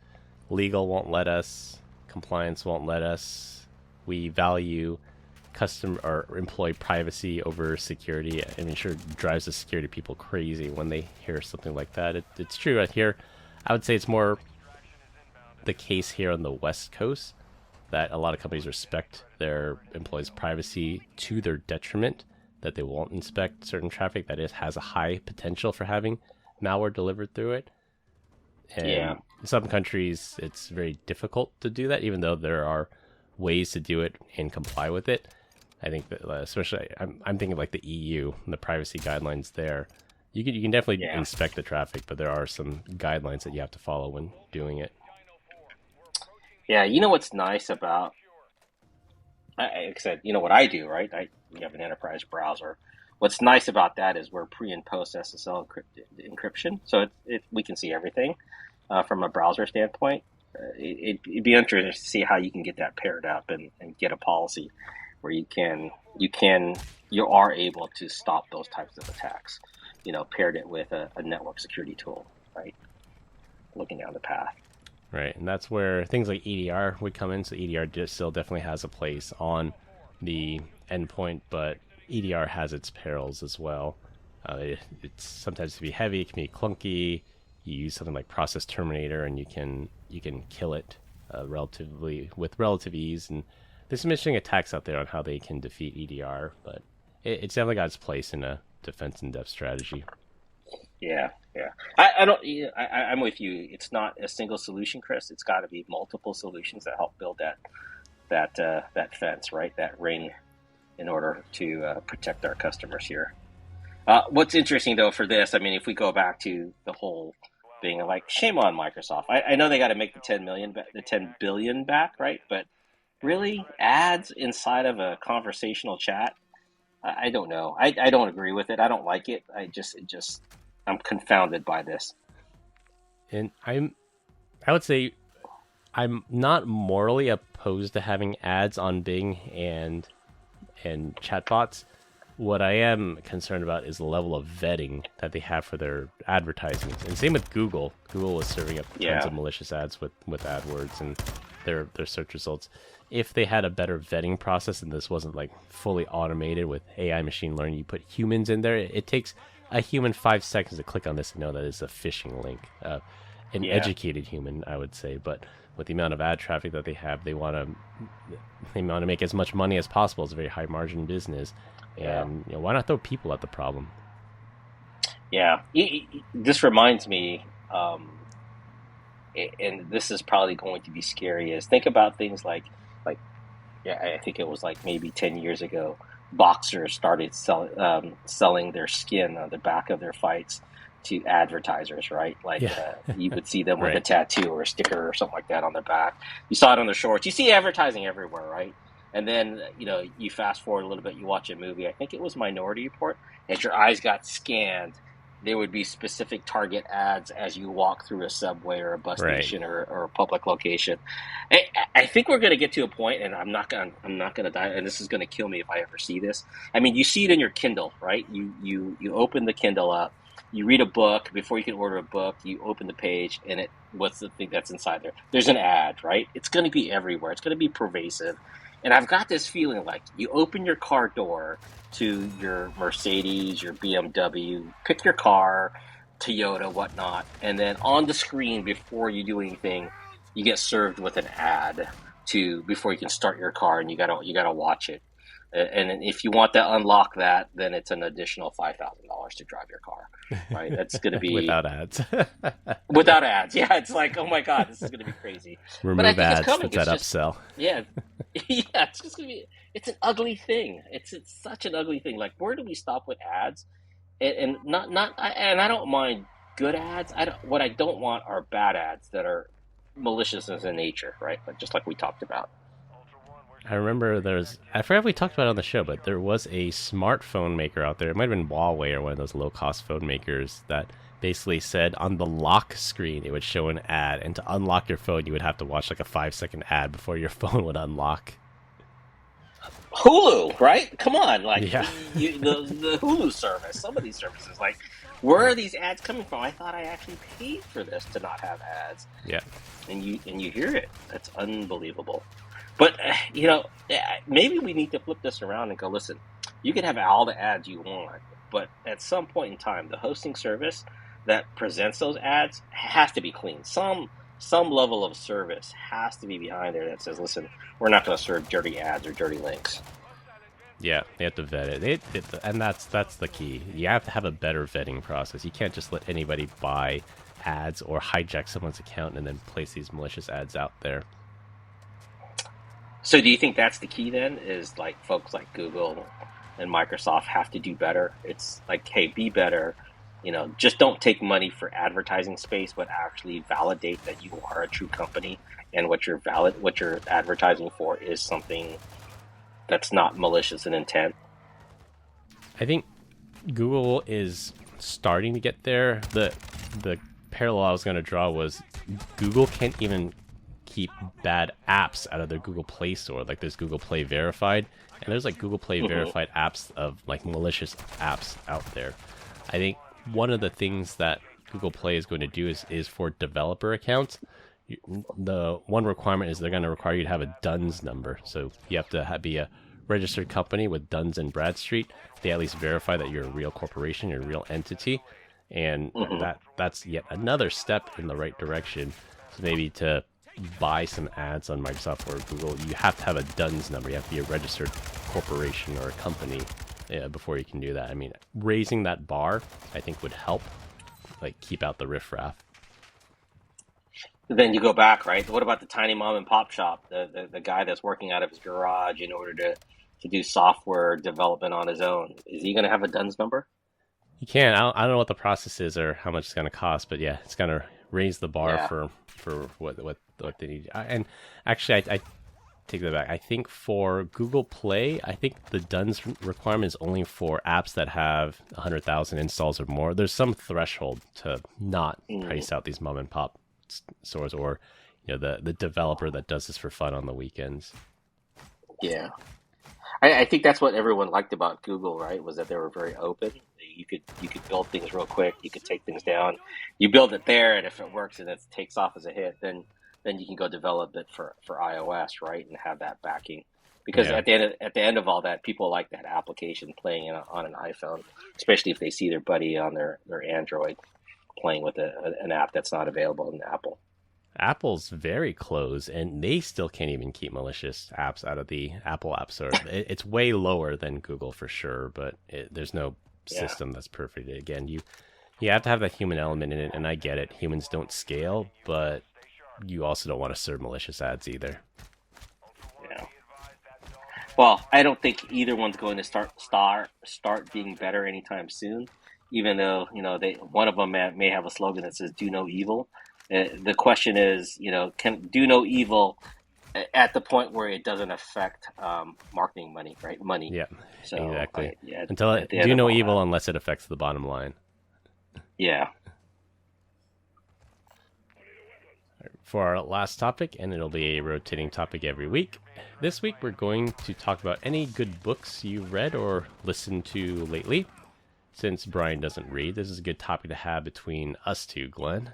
Speaker 2: Legal won't let us. Compliance won't let us. We value customer or employee privacy over security. I mean, sure, it drives the security people crazy when they hear something like that. It's true. Right here, I would say it's more the case here on the West Coast that a lot of companies respect their employees' privacy to their detriment, that they won't inspect certain traffic that has a high potential for having malware delivered through it. And in some countries, it's very difficult to do that, even though there are ways to do it and comply with it. I think that especially, I'm thinking like the EU, the privacy guidelines there. You can definitely inspect the traffic, but there are some guidelines that you have to follow when doing it.
Speaker 1: Yeah, you know what's nice about, like I said, you know what I do, right? We have an enterprise browser. What's nice about that is we're pre and post SSL encryption, so we can see everything from a browser standpoint. It'd be interesting to see how you can get that paired up and get a policy where you are able to stop those types of attacks. Paired it with a network security tool, right? Looking down the path.
Speaker 2: Right, and that's where things like EDR would come in. So EDR still definitely has a place on the endpoint, but EDR has its perils as well. It's sometimes can be heavy, it can be clunky. You use something like Process Terminator, and you can kill it with relative ease. And there's some interesting attacks out there on how they can defeat EDR, but it's definitely got its place in a defense in depth strategy. Yeah.
Speaker 1: I'm with you. It's not a single solution, Chris. It's got to be multiple solutions that help build that fence, right? That ring, in order to protect our customers here. What's interesting though for this, I mean, if we go back to the whole thing, like shame on Microsoft. I know they got to make the 10 billion back, right? But really, ads inside of a conversational chat, I don't know. I don't agree with it. I don't like it. I'm confounded by this.
Speaker 2: And I would say I'm not morally opposed to having ads on Bing and chatbots. What I am concerned about is the level of vetting that they have for their advertisements. And same with Google. Google was serving up tons of malicious ads with AdWords and their search results. If they had a better vetting process and this wasn't like fully automated with AI machine learning, you put humans in there, it takes a human 5 seconds to click on this and know that it's a phishing link. An educated human, I would say, but with the amount of ad traffic that they have, they want to make as much money as possible. It's a very high margin business, and why not throw people at the problem?
Speaker 1: Yeah, this reminds me, and this is probably going to be scary. Is think about things like I think it was like maybe 10 years ago. Boxers started selling their skin on the back of their fights to advertisers, right? You would see them with a tattoo or a sticker or something like that on their back. You saw it on their shorts. You see advertising everywhere, right? And then, you fast forward a little bit, you watch a movie. I think it was Minority Report. As your eyes got scanned, there would be specific target ads as you walk through a subway or a bus station or a public location. I think we're going to get to a point, and I'm not going to die, and this is going to kill me if I ever see this. I mean, you see it in your Kindle, right? You open the Kindle up, you read a book. Before you can order a book, you open the page, and what's the thing that's inside there? There's an ad, right? It's going to be everywhere. It's going to be pervasive. And I've got this feeling like you open your car door to your Mercedes, your BMW, pick your car, Toyota, whatnot, and then on the screen before you do anything, you get served with an ad before you can start your car, and you gotta watch it. And if you want to unlock that, then it's an additional $5,000 to drive your car, right? That's going to be
Speaker 2: without ads.
Speaker 1: Without ads, yeah. It's like, oh my god, this is going to be crazy.
Speaker 2: Remove ads. That's that upsell.
Speaker 1: Yeah, It's just going to be. It's an ugly thing. It's such an ugly thing. Like, where do we stop with ads? And I don't mind good ads. What I don't want are bad ads that are malicious in nature, right? But just like we talked about.
Speaker 2: I remember I forgot if we talked about it on the show, but there was a smartphone maker out there. It might have been Huawei or one of those low-cost phone makers that basically said on the lock screen it would show an ad, and to unlock your phone you would have to watch like a 5-second ad before your phone would unlock.
Speaker 1: Hulu, right? Come on, the Hulu service. Some of these services, like, where are these ads coming from? I thought I actually paid for this to not have ads.
Speaker 2: Yeah,
Speaker 1: and you hear it. That's unbelievable. But, maybe we need to flip this around and go, listen, you can have all the ads you want, but at some point in time, the hosting service that presents those ads has to be clean. Some some level of service has to be behind there that says, listen, we're not going to serve dirty ads or dirty links.
Speaker 2: Yeah, they have to vet it. And that's the key. You have to have a better vetting process. You can't just let anybody buy ads or hijack someone's account and then place these malicious ads out there.
Speaker 1: So do you think that's the key then, is like folks like Google and Microsoft have to do better? It's like, hey, be better. Just don't take money for advertising space, but actually validate that you are a true company and what you're advertising for is something that's not malicious in intent.
Speaker 2: I think Google is starting to get there. The parallel I was going to draw was Google can't even keep bad apps out of their Google Play Store. Like there's Google Play Verified, and there's like Google Play Verified apps of like malicious apps out there. I think one of the things that Google Play is going to do is for developer accounts, the one requirement is they're going to require you to have a DUNS number. So you have to be a registered company with DUNS and Bradstreet. They at least verify that you're a real corporation, you're a real entity. And that's yet another step in the right direction. So maybe to buy some ads on Microsoft or Google, you have to have a DUNS number. You have to be a registered corporation or a company before you can do that. I mean, raising that bar, I think, would help, like, keep out the riffraff.
Speaker 1: Then you go back, right? What about the tiny mom and pop shop, the guy that's working out of his garage in order to do software development on his own? Is he going to have a DUNS number?
Speaker 2: You can. I don't know what the process is or how much it's going to cost, but yeah, it's going to raise the bar for what they need. And actually, I take that back. I think for Google Play, I think the DUNS requirement is only for apps that have 100,000 installs or more. There's some threshold to not price out these mom and pop stores or the developer that does this for fun on the weekends.
Speaker 1: Yeah. I think that's what everyone liked about Google, right? Was that they were very open. You could build things real quick. You could take things down. You build it there, and if it works and it takes off as a hit, then you can go develop it for iOS, right, and have that backing. Because at the end of all that, people like that application playing on an iPhone, especially if they see their buddy on their Android playing with an app that's not available in Apple.
Speaker 2: Apple's very close, and they still can't even keep malicious apps out of the Apple App Store. It's way lower than Google for sure, but there's no system that's perfect. Again, you have to have that human element in it, and I get it. Humans don't scale, but you also don't want to serve malicious ads either.
Speaker 1: Yeah. Well, I don't think either one's going to start being better anytime soon, even though one of them may have a slogan that says "Do no evil." The question is, can do no evil at the point where it doesn't affect marketing money, right? Money.
Speaker 2: Yeah,
Speaker 1: so,
Speaker 2: exactly. Do no evil unless it affects the bottom line.
Speaker 1: Yeah.
Speaker 2: For our last topic, and it'll be a rotating topic every week. This week, we're going to talk about any good books you've read or listened to lately. Since Brian doesn't read, this is a good topic to have between us two, Glenn.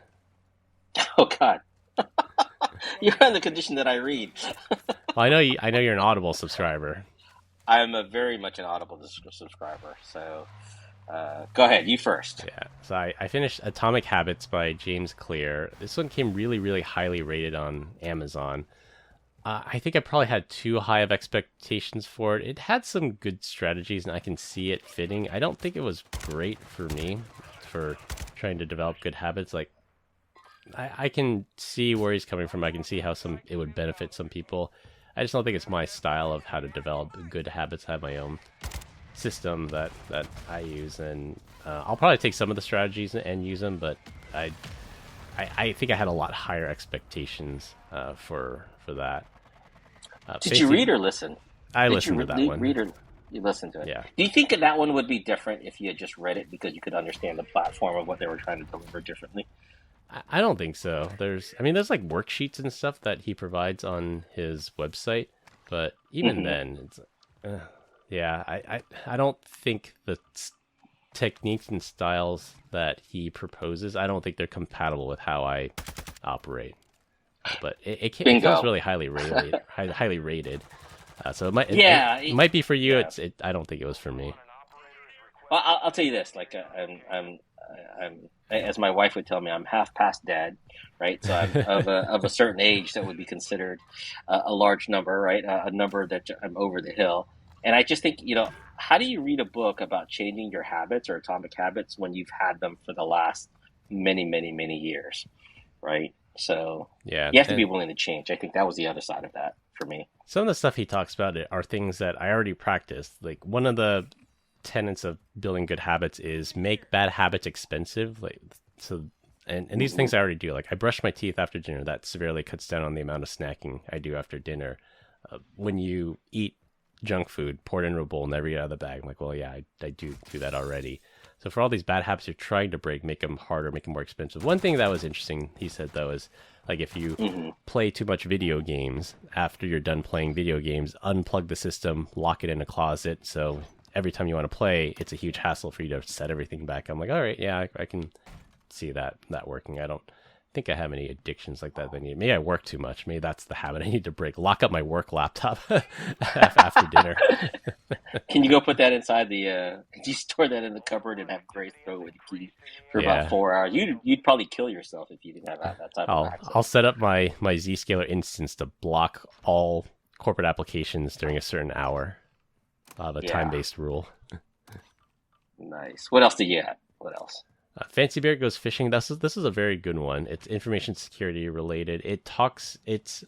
Speaker 1: Oh God, you're on the condition that I read.
Speaker 2: Well, I know you're an Audible subscriber.
Speaker 1: I'm very much an Audible subscriber. So go ahead, you first.
Speaker 2: Yeah. So I finished Atomic Habits by James Clear. This one came really, really highly rated on Amazon. I think I probably had too high of expectations for it. It had some good strategies, and I can see it fitting. I don't think it was great for me for trying to develop good habits. Like, I can see where he's coming from. I can see how it would benefit some people. I just don't think it's my style of how to develop good habits. I have my own system that I use, and I'll probably take some of the strategies and use them, but I think I had a lot higher expectations for that.
Speaker 1: Did you read or listen?
Speaker 2: I listened to that one.
Speaker 1: You listened to it?
Speaker 2: Yeah.
Speaker 1: Do you think that one would be different if you had just read it because you could understand the platform of what they were trying to deliver differently?
Speaker 2: I don't think so. There's like worksheets and stuff that he provides on his website, but even then, it's I don't think the techniques and styles that he proposes, I don't think they're compatible with how I operate. But it comes really highly rated. So it might be for you. Yeah. I don't think it was for me.
Speaker 1: Well, I'll tell you this. Like, as my wife would tell me, I'm half past dad, right? So I'm of a certain age that would be considered a large number, right? A number that I'm over the hill. And I just think, how do you read a book about changing your habits or atomic habits when you've had them for the last many, many, many years, right? So
Speaker 2: Yeah,
Speaker 1: you have to be
Speaker 2: and
Speaker 1: willing to change. I think that was the other side of that for me.
Speaker 2: some of the stuff he talks about are things that I already practiced. Like one of the tenets of building good habits is make bad habits expensive. Like so, and these
Speaker 1: Hmm.
Speaker 2: things I already do. Like I brush my teeth after dinner. That severely cuts down on the amount of snacking I do after dinner. When you eat junk food, pour it into a bowl, never eat out of the bag. I'm like, well, yeah, I do that already. So for all these bad habits you're trying to break, make them harder, make them more expensive. One thing that was interesting, he said though, is like if you
Speaker 1: Hmm.
Speaker 2: play too much video games, after you're done playing video games, unplug the system, lock it in a closet. So every time you want to play, it's a huge hassle for you to set everything back. I'm like, all right, yeah, I can see that working. I don't think I have any addictions like that. Maybe I work too much. Maybe that's the habit I need to break. Lock up my work laptop after dinner.
Speaker 1: Can you go put that inside the? Can you store that in the cupboard and have Grace throw it with the key for about
Speaker 2: Yeah,
Speaker 1: 4 hours? You'd probably kill yourself if you didn't have that type of
Speaker 2: I'll
Speaker 1: access.
Speaker 2: set up my Zscaler instance to block all corporate applications during a certain hour. I'll have a time
Speaker 1: Yeah,
Speaker 2: based rule.
Speaker 1: nice. What else do you have? What else?
Speaker 2: Fancy Bear Goes Fishing. This is a very good one. It's information security related. It's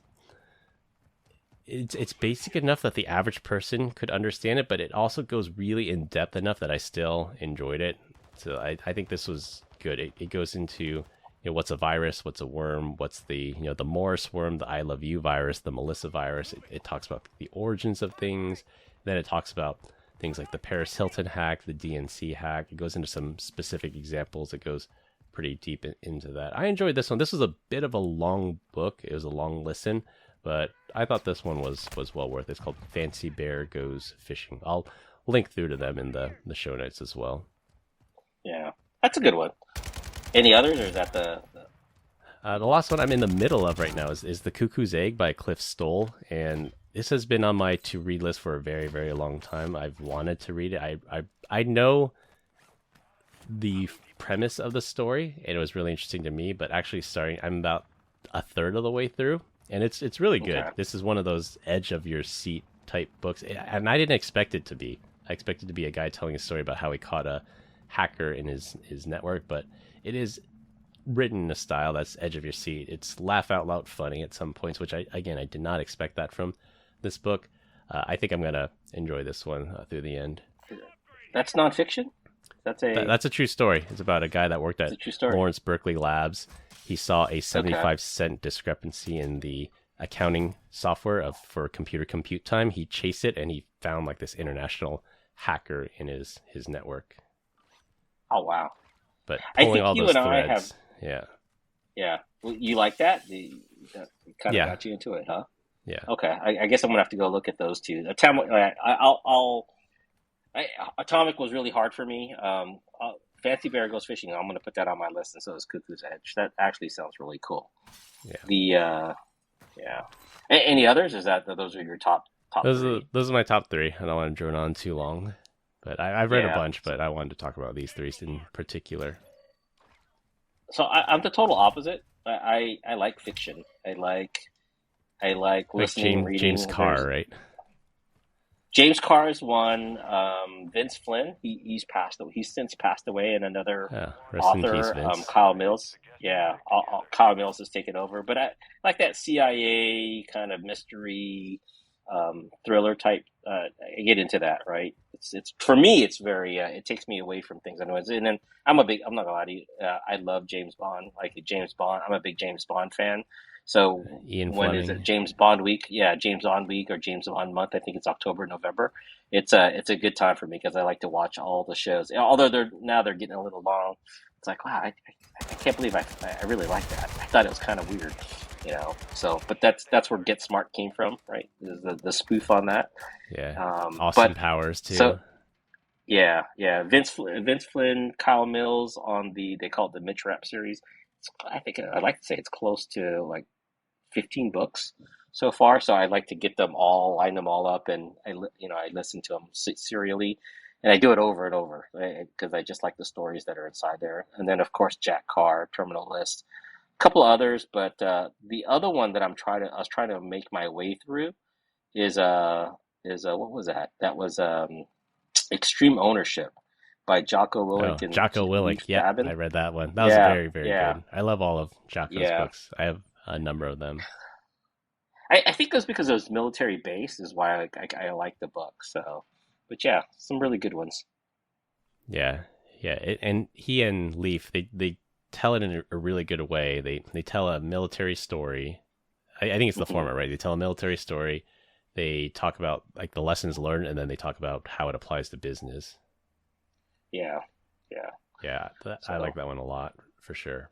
Speaker 2: basic enough that the average person could understand it, but it also goes really in depth enough that I still enjoyed it. So I think this was good. It goes into what's a virus, what's a worm, what's the Morris worm, the I love you virus, the Melissa virus. It talks about the origins of things. Then it talks about things like the Paris Hilton hack, the DNC hack. It goes into some specific examples. It goes pretty deep into that. I enjoyed this one. This was a bit of a long book. It was a long listen, but I thought this one was well worth it. It's called Fancy Bear Goes Fishing. I'll link through to them in the show notes as well.
Speaker 1: Yeah, that's a good one. Any others, or is that the
Speaker 2: The last one I'm in the middle of right now is The Cuckoo's Egg by Cliff Stoll, and this has been on my to read list for a very, very long time. I've wanted to read it. I know the premise of the story, and it was really interesting to me. But actually, I'm about a third of the way through, and it's really good.
Speaker 1: okay?
Speaker 2: This is one of those edge of your seat type books, and I didn't expect it to be. I expected to be a guy telling a story about how he caught a hacker in his network, but it is written in a style that's edge of your seat. It's laugh out loud funny at some points, which I did not expect that from this book. I think I'm gonna enjoy this one through the end.
Speaker 1: That's nonfiction.
Speaker 2: That's a true story. It's about a guy that worked
Speaker 1: It's
Speaker 2: at
Speaker 1: a true story.
Speaker 2: Lawrence Berkeley Labs. He saw a
Speaker 1: Okay.
Speaker 2: 75-cent discrepancy in the accounting software for computer compute time. He chased it and he found like this international hacker in his network.
Speaker 1: Oh wow.
Speaker 2: But
Speaker 1: I
Speaker 2: pulling
Speaker 1: think
Speaker 2: all
Speaker 1: you
Speaker 2: those
Speaker 1: and I have.
Speaker 2: threads, yeah,
Speaker 1: Yeah. Well, you like that? That kind of
Speaker 2: yeah,
Speaker 1: got you into it, huh?
Speaker 2: yeah.
Speaker 1: Okay. I guess I'm gonna have to go look at those two. Atomic was really hard for me. Fancy Bear Goes Fishing. I'm gonna put that on my list, and so is Cuckoo's Edge. That actually sounds really cool.
Speaker 2: Yeah.
Speaker 1: Yeah. Any others? Is that those are your top three?
Speaker 2: Those are my top three. I don't want to drone on too long, but I've read a
Speaker 1: Yeah.
Speaker 2: bunch, but I wanted to talk about these three in particular.
Speaker 1: So I'm the total opposite. I like fiction. I like
Speaker 2: Like
Speaker 1: listening,
Speaker 2: James
Speaker 1: reading.
Speaker 2: Carr, right?
Speaker 1: James Carr is one. Vince Flynn, he's passed. He's since passed away, and another
Speaker 2: Yeah. Rest in peace,
Speaker 1: author,
Speaker 2: Vince.
Speaker 1: Kyle Mills. Yeah, Kyle Mills has taken over. But I like that CIA kind of mystery thriller type. I get into that, right? It's for me. It's very. It takes me away from things I know. And then I'm not gonna lie to you. I love James Bond. Like James Bond. I'm a big James Bond fan. So
Speaker 2: Ian
Speaker 1: when is it
Speaker 2: Fleming.
Speaker 1: James Bond week? Yeah, James Bond week or James Bond month. I think it's October, November. It's a good time for me because I like to watch all the shows. Although they're getting a little long. It's like wow, I can't believe I really like that. I thought it was kind of weird, So, but that's where Get Smart came from, right? Is the spoof on that.
Speaker 2: Yeah.
Speaker 1: But
Speaker 2: Austin Powers
Speaker 1: so
Speaker 2: too.
Speaker 1: yeah. Vince Flynn, Kyle Mills on they call it the Mitch Rapp series. I think I'd like to say it's close to like 15 books so far. So I like to get them all, line them all up, and I listen to them serially. And I do it over and over because I just like the stories that are inside there. And then, of course, Jack Carr, Terminal List, a couple of others. But the other one that I was trying to make my way through is what was that? That was Extreme Ownership by Jocko
Speaker 2: Oh,
Speaker 1: Willink and
Speaker 2: Jocko Willink.
Speaker 1: Keith
Speaker 2: Yeah,
Speaker 1: Babin.
Speaker 2: I read that one. That was
Speaker 1: Yeah,
Speaker 2: very, very
Speaker 1: yeah,
Speaker 2: good. I love all of Jocko's
Speaker 1: yeah.
Speaker 2: books. I have a number of them.
Speaker 1: I think it was because it was military based is why I like the book. So, but yeah, some really good ones.
Speaker 2: Yeah, yeah. And he and Leaf, they tell it in a really good way. They tell a military story. I think it's the
Speaker 1: Hmm.
Speaker 2: former, right? They tell a military story. They talk about like the lessons learned, and then they talk about how it applies to business.
Speaker 1: Yeah, yeah.
Speaker 2: Yeah, I
Speaker 1: So
Speaker 2: like that one a lot for sure.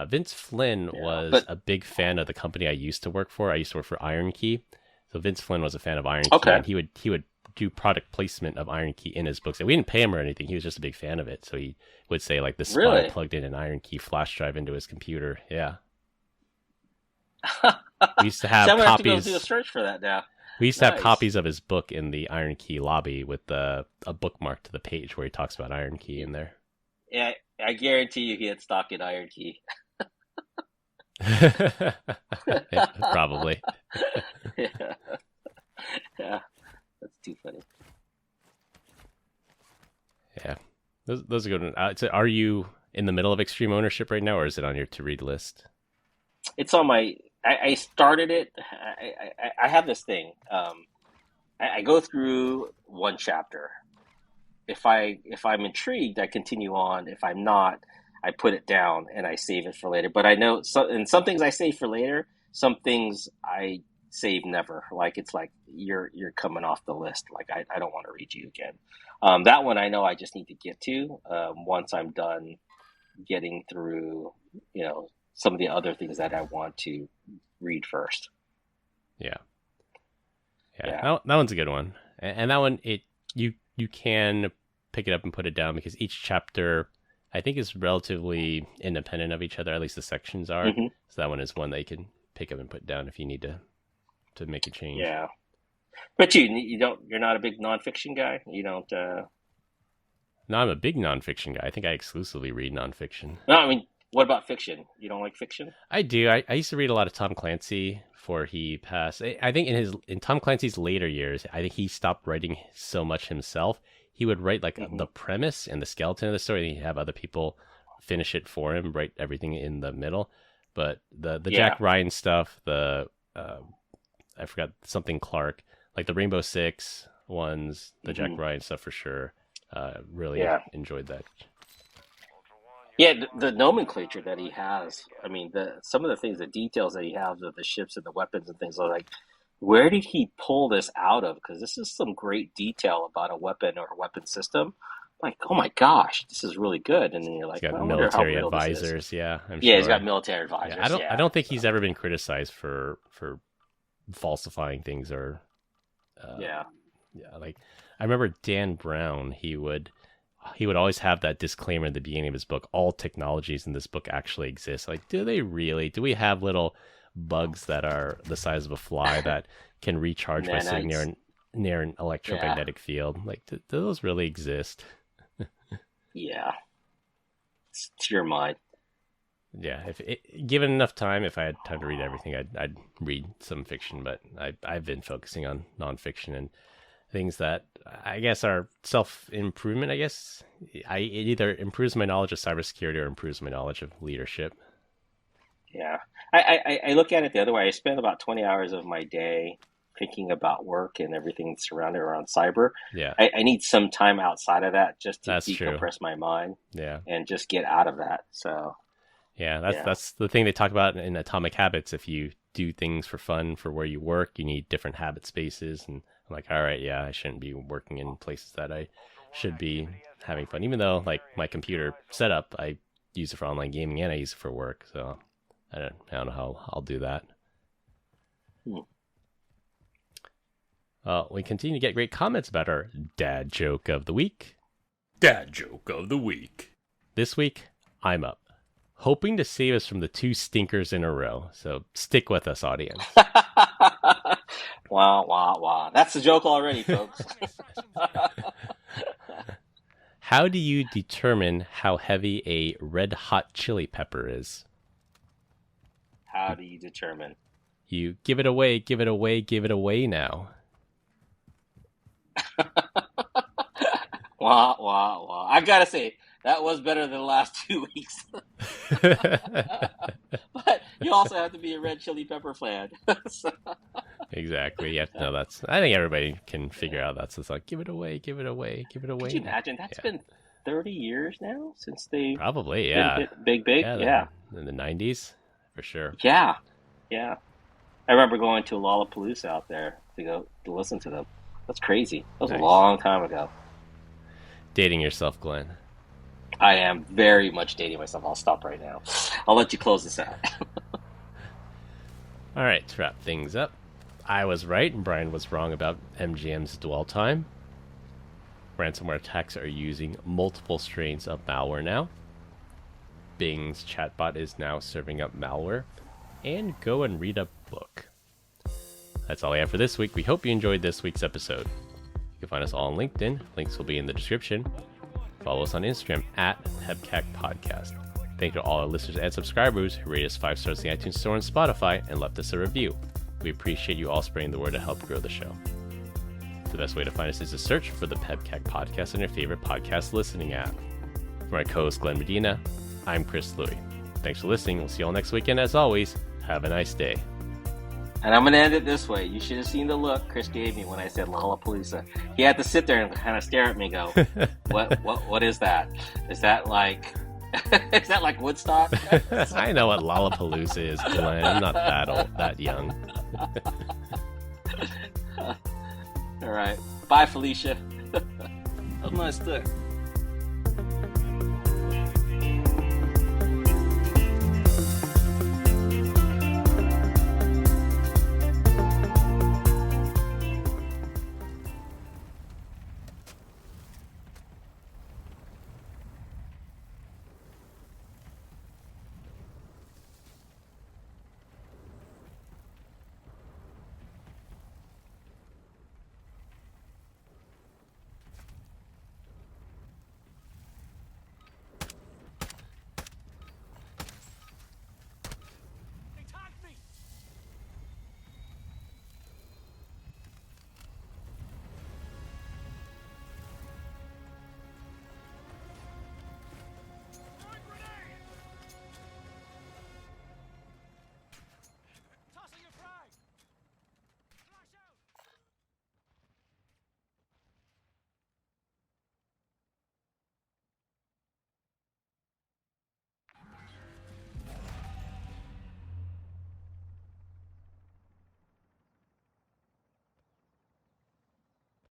Speaker 2: Vince Flynn
Speaker 1: yeah,
Speaker 2: was
Speaker 1: but
Speaker 2: a big fan of the company I used to work for. I used to work for Iron Key, so Vince Flynn was a fan of Iron Key,
Speaker 1: okay,
Speaker 2: and he would do product placement of Iron Key in his books. And we didn't pay him or anything. He was just a big fan of it. So he would say like the spy
Speaker 1: really.
Speaker 2: plugged in an Iron Key flash drive into his computer. Yeah, we used to
Speaker 1: See, I'm
Speaker 2: have
Speaker 1: gonna have to go do a
Speaker 2: copies.
Speaker 1: search for that now.
Speaker 2: We used to have
Speaker 1: Nice.
Speaker 2: copies of his book in the Iron Key lobby with a bookmark to the page where he talks about Iron Key in there.
Speaker 1: Yeah, I guarantee you get stock in Iron Key.
Speaker 2: Yeah, probably.
Speaker 1: Yeah, yeah, that's too funny.
Speaker 2: Yeah, those are good ones. So are you in the middle of Extreme Ownership right now, or is it on your to-read list?
Speaker 1: It's on my. I started it. I have this thing. I go through one chapter. If I'm intrigued, I continue on. If I'm not, I put it down and I save it for later. But I know some things I save for later. Some things I save never. Like it's like you're coming off the list. Like I don't want to read you again. That one I know I just need to get to once I'm done getting through. Some of the other things that I want to read first.
Speaker 2: Yeah,
Speaker 1: Yeah.
Speaker 2: that one's a good one, and that one you can pick it up and put it down because each chapter I think is relatively independent of each other. At least the sections are.
Speaker 1: Hmm.
Speaker 2: So that one is one that you can pick up and put down if you need to make a change.
Speaker 1: Yeah. But you're not a big nonfiction guy. You don't.
Speaker 2: No, I'm a big nonfiction guy. I think I exclusively read nonfiction.
Speaker 1: No, I mean, what about fiction? You don't like fiction?
Speaker 2: I do. I used to read a lot of Tom Clancy before he passed. I think in Tom Clancy's later years, I think he stopped writing so much himself. He would write like
Speaker 1: Hmm.
Speaker 2: the premise and the skeleton of the story, and he'd have other people finish it for him, write everything in the middle. But the
Speaker 1: Yeah.
Speaker 2: Jack Ryan stuff, I forgot something Clark, like the Rainbow Six ones, the Jack
Speaker 1: Hmm.
Speaker 2: Ryan stuff for sure. Really
Speaker 1: Yeah.
Speaker 2: enjoyed that.
Speaker 1: Yeah, the nomenclature that he has. I mean, some of the things, the details that he has of the ships and the weapons and things are like, where did he pull this out of? Because this is some great detail about a weapon or a weapon system. Like, oh my gosh, this is really good. And then you're
Speaker 2: He's
Speaker 1: like,
Speaker 2: got
Speaker 1: I wonder how
Speaker 2: military
Speaker 1: real this is.
Speaker 2: advisors. Yeah, I'm
Speaker 1: Yeah,
Speaker 2: sure.
Speaker 1: he's got military advisors.
Speaker 2: Yeah, I don't think he's
Speaker 1: So,
Speaker 2: ever been criticized for falsifying things or
Speaker 1: yeah.
Speaker 2: yeah, like I remember Dan Brown, he would always have that disclaimer at the beginning of his book, all technologies in this book actually exist. Like, do they really? Do we have little bugs that are the size of a fly that can recharge by sitting
Speaker 1: Nanites.
Speaker 2: near an
Speaker 1: Yeah.
Speaker 2: electromagnetic field? Like, do those really exist?
Speaker 1: Yeah. It's to your mind.
Speaker 2: Yeah, given enough time, if I had time to read everything, I'd read some fiction. But I've been focusing on nonfiction and things that I guess are self improvement. I guess it either improves my knowledge of cybersecurity or improves my knowledge of leadership.
Speaker 1: Yeah. I look at it the other way. I spend about 20 hours of my day thinking about work and everything surrounded around cyber.
Speaker 2: Yeah,
Speaker 1: I need some time outside of that just to
Speaker 2: that's true.
Speaker 1: decompress my mind
Speaker 2: Yeah,
Speaker 1: and just get out of that. So,
Speaker 2: yeah,
Speaker 1: yeah.
Speaker 2: that's the thing they talk about in Atomic Habits. If you do things for fun for where you work, you need different habit spaces. And I'm like, all right, yeah, I shouldn't be working in places that I should be having fun. Even though like my computer setup, I use it for online gaming and I use it for work. So I don't know how I'll do that.
Speaker 1: Hmm.
Speaker 2: We continue to get great comments about our dad joke of the week. Dad joke of the week. This week, I'm up, hoping to save us from the two stinkers in a row. So stick with us, audience.
Speaker 1: Wah, wah, wah. That's the joke already, folks.
Speaker 2: How do you determine how heavy a red hot chili pepper is?
Speaker 1: How do you determine?
Speaker 2: You give it away, give it away, give it away now.
Speaker 1: Wah, wah, wah. I gotta say, that was better than the last 2 weeks. But you also have to be a red chili pepper fan. So,
Speaker 2: Exactly. You have to know that's. I think everybody can figure out that's. It's like give it away, give it away, give it away.
Speaker 1: could you imagine? That's been 30 years now since they
Speaker 2: Probably, yeah.
Speaker 1: been big. Yeah.
Speaker 2: In the 90s, for sure.
Speaker 1: Yeah. Yeah. I remember going to Lollapalooza out there to listen to them. That's crazy. That was
Speaker 2: Nice.
Speaker 1: a long time ago.
Speaker 2: Dating yourself, Glenn.
Speaker 1: I am very much dating myself. I'll stop right now. I'll let you close this out.
Speaker 2: All right, to wrap things up, I was right and Brian was wrong about MGM's dwell time. Ransomware attacks are using multiple strains of malware now. Bing's chatbot is now serving up malware. And go and read a book. That's all I have for this week. We hope you enjoyed this week's episode. You can find us all on LinkedIn. Links will be in the description. Follow us on Instagram at PEBCAK Podcast. Thank you to all our listeners and subscribers who rate us 5 stars in the iTunes Store and Spotify and left us a review. We appreciate you all spreading the word to help grow the show. The best way to find us is to search for the PEBCAK Podcast on your favorite podcast listening app. For my co-host Glenn Medina, I'm Chris Louie. Thanks for listening. We'll see you all next weekend. As always, have a nice day.
Speaker 1: And I'm going to end it this way. You should have seen the look Chris gave me when I said Lollapalooza. He had to sit there and kind of stare at me and go, what is that? Is that like is that like Woodstock?
Speaker 2: I know what Lollapalooza is, Glenn. I'm not that old, that young.
Speaker 1: All right. Bye, Felicia. Have a nice day.